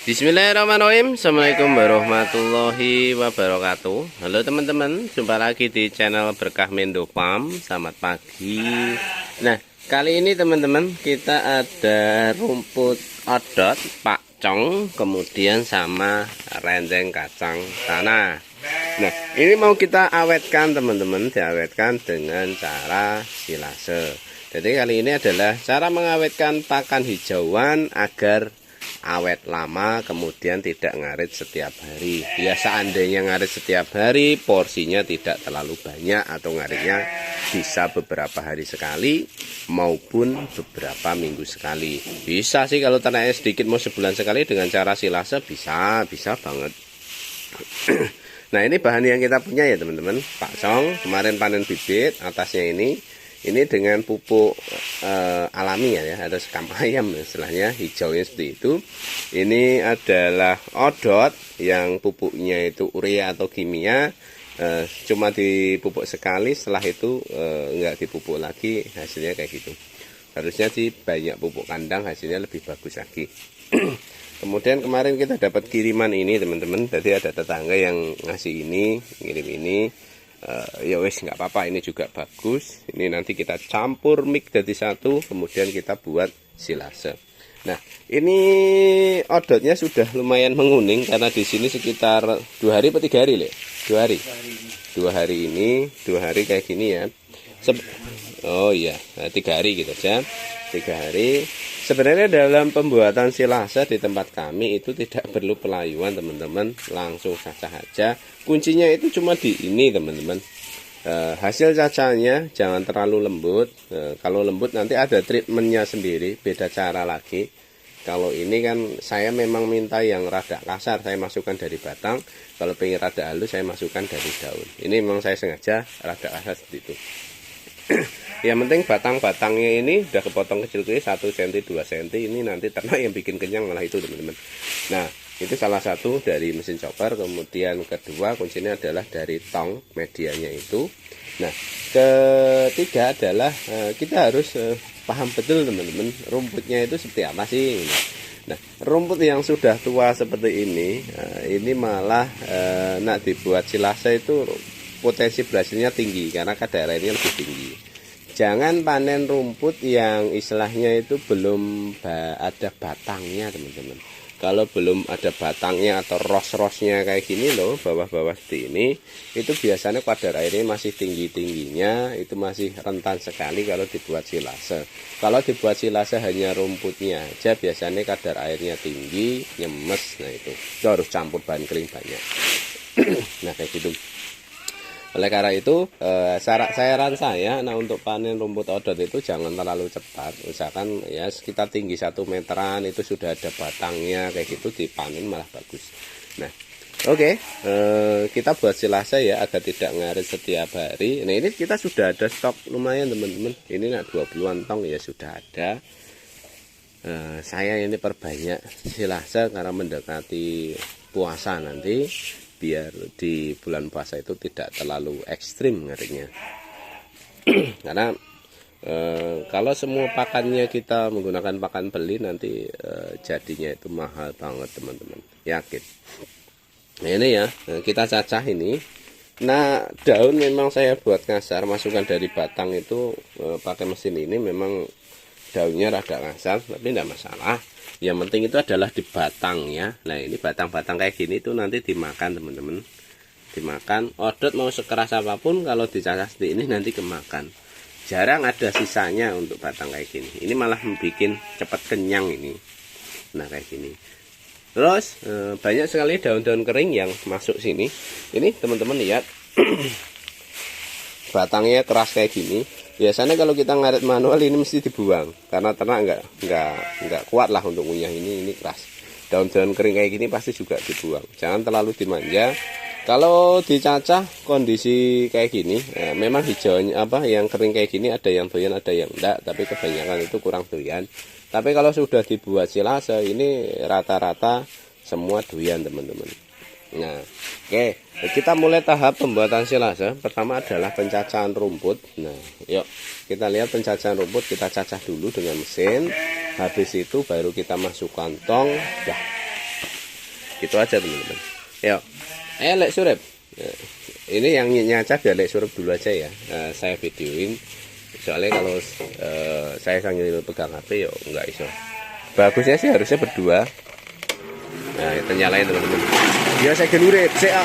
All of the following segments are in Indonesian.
Bismillahirrahmanirrahim. Assalamualaikum warahmatullahi wabarakatuh. Halo teman-teman, jumpa lagi di channel Berkah Mendo Farm. Selamat pagi. Nah, kali ini teman-teman kita ada rumput odot, pakcong, kemudian sama rendeng kacang tanah. Nah, ini mau kita awetkan teman-teman, diawetkan dengan cara silase. Jadi kali ini adalah cara mengawetkan pakan hijauan agar awet lama, kemudian tidak ngarit setiap hari. Ya seandainya ngarit setiap hari, porsinya tidak terlalu banyak atau ngaritnya bisa beberapa hari sekali maupun beberapa minggu sekali. Bisa sih kalau ternaknya sedikit, mau sebulan sekali dengan cara silase bisa banget. Nah, ini bahan yang kita punya ya teman-teman. Pakcong kemarin panen bibit, atasnya ini dengan pupuk alami ya, ada sekam ayam istilahnya, hijaunya seperti itu. Ini adalah odot yang pupuknya itu urea atau kimia, cuma dipupuk sekali, setelah itu enggak dipupuk lagi, hasilnya kayak gitu. Harusnya sih banyak pupuk kandang, hasilnya lebih bagus lagi. Kemudian kemarin kita dapat kiriman ini teman-teman, jadi ada tetangga yang ngasih ini, ngirim ini. Ya wes nggak apa-apa, ini juga bagus. Ini nanti kita campur mix jadi satu, kemudian kita buat silase. Nah, ini odotnya sudah lumayan menguning karena di sini sekitar 2 hari atau 3 hari, Le? 2 hari. 2 hari ini, 2 hari kayak gini ya. Oh iya, 3 hari gitu aja. 3 hari. Sebenarnya dalam pembuatan silase di tempat kami itu tidak perlu pelayuan teman-teman, langsung cacah aja. Kuncinya itu cuma di ini teman-teman. Hasil cacahnya jangan terlalu lembut. Kalau lembut nanti ada treatmentnya sendiri, beda cara lagi. Kalau ini kan saya memang minta yang rada kasar, saya masukkan dari batang. Kalau pengen rada halus, saya masukkan dari daun. Ini memang saya sengaja rada kasar seperti itu. Yang penting batang-batangnya ini udah kepotong kecil-kecil 1 cm 2 cm. Ini nanti ternak yang bikin kenyang malah itu teman-teman. Nah, itu salah satu dari mesin chopper. Kemudian kedua kuncinya adalah dari tong medianya itu. Nah, ketiga adalah kita harus paham betul teman-teman, rumputnya itu seperti apa sih. Nah, rumput yang sudah tua seperti ini malah nak dibuat silase itu potensi berhasilnya tinggi karena kadar airnya lebih tinggi. Jangan panen rumput yang istilahnya itu belum ada batangnya teman-teman. Kalau belum ada batangnya atau ros-rosnya kayak gini loh, bawah-bawah seperti ini, itu biasanya kadar airnya masih tinggi-tingginya, itu masih rentan sekali kalau dibuat silase. Kalau dibuat silase hanya rumputnya aja, biasanya kadar airnya tinggi, nyemes. Nah itu harus campur bahan kering banyak. Nah kayak gitu. Oleh karena itu, saran saya, nah untuk panen rumput odot itu jangan terlalu cepat. Misalkan ya sekitar tinggi 1 meteran itu sudah ada batangnya kayak gitu, dipanen malah bagus. Nah, oke, kita buat silase ya agar tidak ngarit setiap hari. Nah ini kita sudah ada stok lumayan teman-teman. Ini 20-an tong ya sudah ada. Saya ini perbanyak silase karena mendekati puasa nanti, biar di bulan puasa itu tidak terlalu ekstrim ngaritnya. Karena kalau semua pakannya kita menggunakan pakan beli nanti jadinya itu mahal banget teman-teman, yakin. Nah ini ya, kita cacah ini. Nah daun memang saya buat kasar, masukkan dari batang itu pakai mesin ini, memang daunnya rada kasar tapi tidak masalah. Yang penting itu adalah di batangnya. Nah ini batang-batang kayak gini tuh nanti dimakan teman-teman, dimakan. Odot mau sekeras apapun kalau dicacah seperti ini nanti kemakan. Jarang ada sisanya untuk batang kayak gini. Ini malah membuat cepat kenyang ini. Nah kayak gini. Terus banyak sekali daun-daun kering yang masuk sini. Ini teman-teman lihat. Batangnya keras kayak gini. Biasanya kalau kita ngarit manual ini mesti dibuang karena ternak nggak kuat lah untuk ngunyah ini keras. Daun-daun kering kayak gini pasti juga dibuang. Jangan terlalu dimanja. Kalau dicacah kondisi kayak gini, memang hijaunya yang kering kayak gini ada yang doyan ada yang enggak, tapi kebanyakan itu kurang doyan. Tapi kalau sudah dibuat silase ini rata-rata semua doyan teman-teman. Nah, oke, kita mulai tahap pembuatan silase. Pertama adalah pencacahan rumput. Nah, yuk kita lihat pencacahan rumput, kita cacah dulu dengan mesin. Habis itu baru kita masukkan tong. Dah. gitu aja teman-teman. Yuk, lek surep. Ini yang nyacak ya lek surep dulu aja ya. Saya videoin. Soalnya kalau saya sambil pegang HP yuk nggak iso. Bagusnya sih harusnya berdua. Nah, kita nyalain teman-teman. Ya saya gelurip, saya.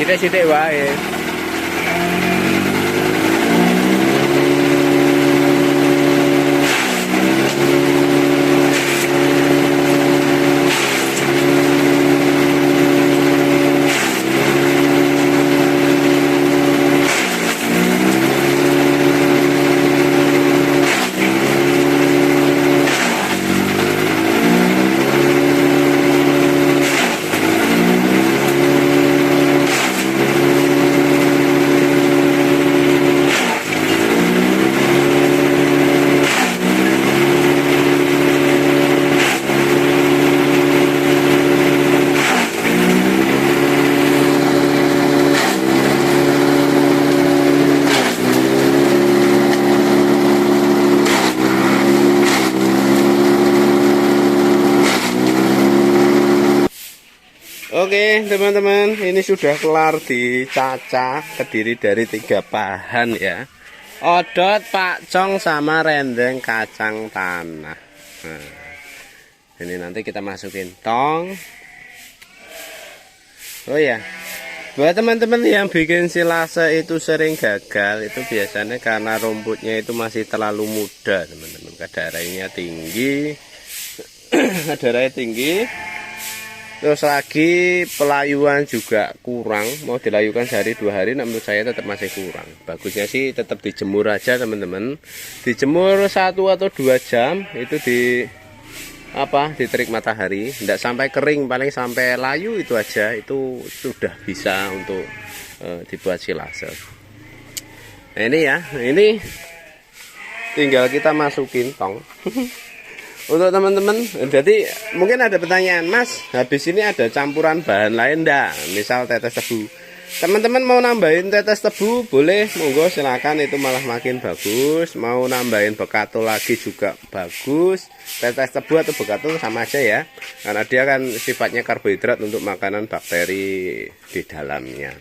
Sidik-sidik wae. Oke teman-teman, ini sudah kelar dicacah, terdiri dari 3 bahan ya. Odot, pakcong, sama rendeng kacang tanah. Nah, ini nanti kita masukin tong. Oh ya, buat teman-teman yang bikin silase itu sering gagal, itu biasanya karena rumputnya itu masih terlalu muda teman-teman. Kadarnya tinggi, kadarnya tinggi. Terus lagi pelayuan juga kurang, mau dilayukan sehari 2 hari, menurut saya tetap masih kurang. Bagusnya sih tetap dijemur aja teman-teman. Dijemur 1 atau 2 jam, itu diterik matahari, tidak sampai kering, paling sampai layu itu aja, itu sudah bisa untuk dibuat silase. Nah ini ya, ini tinggal kita masukin tong. Untuk teman-teman, jadi mungkin ada pertanyaan, Mas, habis ini ada campuran bahan lain enggak? Misal tetes tebu. Teman-teman mau nambahin tetes tebu, boleh, monggo silakan, itu malah makin bagus. Mau nambahin bekato lagi juga bagus. Tetes tebu atau bekato sama aja ya, karena dia kan sifatnya karbohidrat untuk makanan bakteri di dalamnya.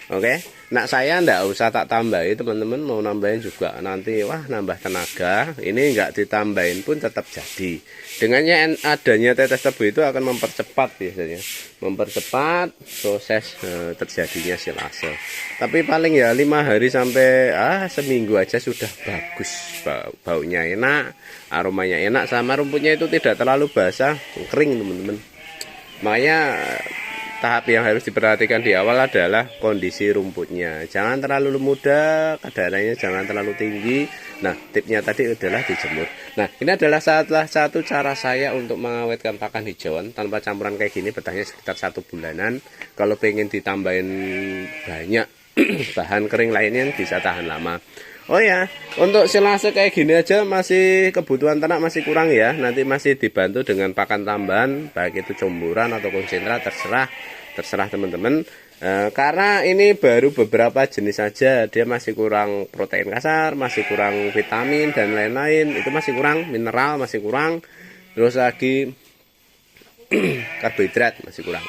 Oke, nah saya ndak usah tak tambahin teman-teman, mau nambahin juga nanti wah nambah tenaga. Ini nggak ditambahin pun tetap jadi. Dengannya adanya tetes tebu itu akan mempercepat biasanya, mempercepat proses terjadinya silase. Tapi paling ya 5 hari sampai seminggu aja sudah bagus, baunya enak, aromanya enak, sama rumputnya itu tidak terlalu basah, kering teman-teman. Makanya tahap yang harus diperhatikan di awal adalah kondisi rumputnya. Jangan terlalu muda, kadarnya jangan terlalu tinggi. Nah, tipnya tadi adalah dijemur. Nah, ini adalah salah satu cara saya untuk mengawetkan pakan hijauan tanpa campuran kayak gini, bertahannya sekitar 1 bulanan. Kalau pengen ditambahin banyak bahan kering lainnya bisa tahan lama. Oh ya, untuk silase kayak gini aja masih kebutuhan ternak masih kurang ya. Nanti masih dibantu dengan pakan tambahan, baik itu campuran atau konsentrat, terserah teman-teman. Karena ini baru beberapa jenis saja, dia masih kurang protein kasar, masih kurang vitamin dan lain-lain. Itu masih kurang, mineral masih kurang. Terus lagi karbohidrat masih kurang.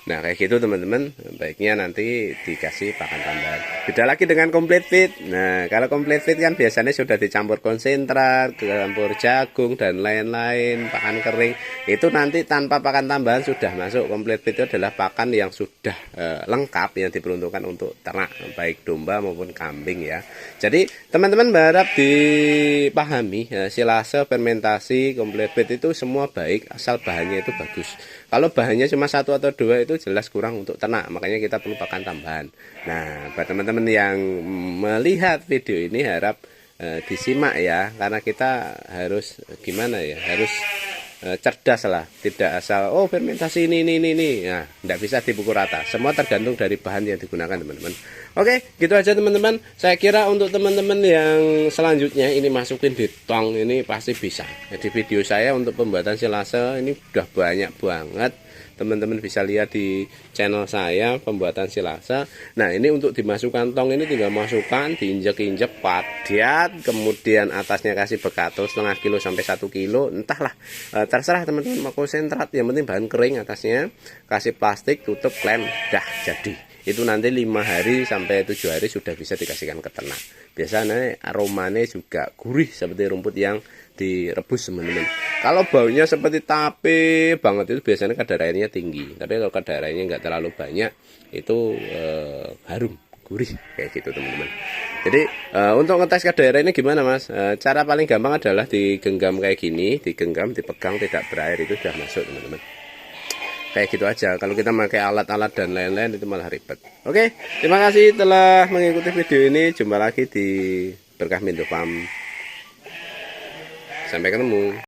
Nah kayak gitu teman-teman, baiknya nanti dikasih pakan tambahan. Beda lagi dengan complete feed. Nah kalau complete feed kan biasanya sudah dicampur konsentrat, dicampur jagung dan lain-lain, pakan kering. Itu nanti tanpa pakan tambahan sudah masuk. Complete feed itu adalah pakan yang sudah lengkap, yang diperuntukkan untuk ternak, baik domba maupun kambing ya. Jadi teman-teman berharap dipahami ya, silase, fermentasi, complete feed itu semua baik asal bahannya itu bagus. Kalau bahannya cuma 1 atau 2 itu jelas kurang untuk ternak, makanya kita perlu pakan tambahan. Nah, buat teman-teman yang melihat video ini harap disimak ya, karena kita harus gimana ya, harus cerdas lah, tidak asal oh fermentasi ini. Nah, tidak bisa dipukul rata. Semua tergantung dari bahan yang digunakan, teman-teman. Oke, gitu aja teman-teman. Saya kira untuk teman-teman yang selanjutnya ini masukin di tong ini pasti bisa. Jadi video saya untuk pembuatan silase ini udah banyak banget. Teman-teman bisa lihat di channel saya pembuatan silase. Nah, ini untuk dimasukkan tong ini tinggal masukkan, diinjek-injek padat, kemudian atasnya kasih bekatul setengah kilo sampai 1 kilo, entahlah, terserah teman-teman mau konsentrat, yang penting bahan kering atasnya, kasih plastik, tutup, klem, dah jadi. Itu nanti 5 hari sampai 7 hari sudah bisa dikasihkan ke ternak. Biasanya aromanya juga gurih seperti rumput yang direbus, teman-teman. Kalau baunya seperti tape banget itu biasanya kadar airnya tinggi. Tapi kalau kadar airnya nggak terlalu banyak itu harum, gurih kayak gitu, teman-teman. Jadi untuk ngetes kadar airnya gimana, Mas? Cara paling gampang adalah digenggam kayak gini, digenggam, dipegang tidak berair itu sudah masuk, teman-teman. Kayak gitu aja. Kalau kita pakai alat-alat dan lain-lain itu malah ribet. Oke, terima kasih telah mengikuti video ini. Jumpa lagi di Berkah Mendo Farm. Sampai ketemu.